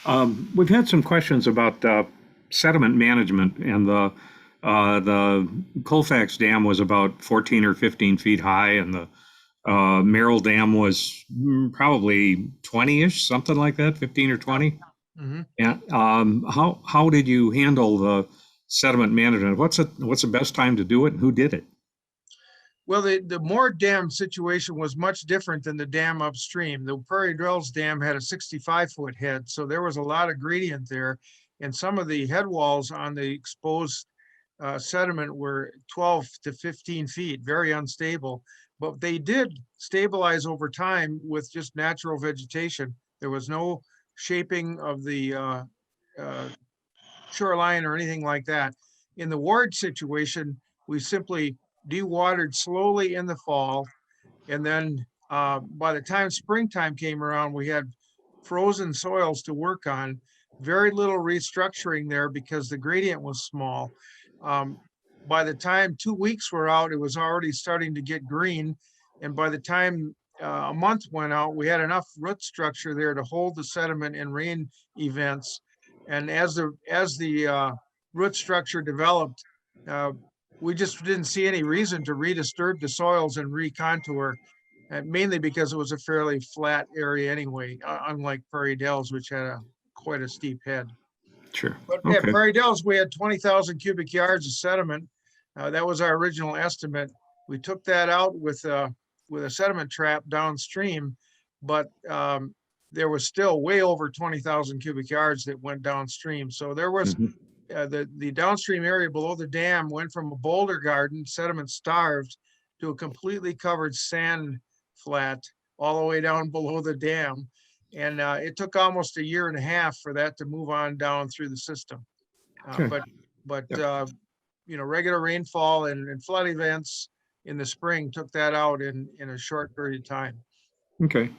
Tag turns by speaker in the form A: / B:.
A: We've had some questions about sediment management, and the Colfax Dam was about 14 or 15 feet high, and the Merrill Dam was probably 20-ish, something like that, 15 or 20.
B: Mhm.
A: And how did you handle the sediment management? What's the best time to do it, and who did it?
B: Well, the Moore Dam situation was much different than the dam upstream. The Prairie Dwells Dam had a 65-foot head, so there was a lot of gradient there. And some of the head walls on the exposed sediment were 12 to 15 feet, very unstable. But they did stabilize over time with just natural vegetation. There was no shaping of the uh, shoreline or anything like that. In the Ward situation, we simply dewatered slowly in the fall. And then by the time springtime came around, we had frozen soils to work on. Very little restructuring there because the gradient was small. Um, by the time 2 weeks were out, it was already starting to get green. And by the time a month went out, we had enough root structure there to hold the sediment in rain events. And as the root structure developed, uh, we just didn't see any reason to redisturb the soils and recontour, mainly because it was a fairly flat area anyway, unlike Prairie Dells, which had quite a steep head.
A: Sure.
B: But at
A: Okay.
B: Prairie Dells, we had 20,000 cubic yards of sediment. That was our original estimate. We took that out with a sediment trap downstream, but there was still way over 20,000 cubic yards that went downstream. So there was
A: Mhm.
B: the downstream area below the dam went from a boulder garden, sediment starved, to a completely covered sand flat all the way down below the dam. And it took almost a year and a half for that to move on down through the system. Uh,
A: Okay.
B: but but
A: Yep.
B: regular rainfall and flood events in the spring took that out in a short period of time.
A: Okay.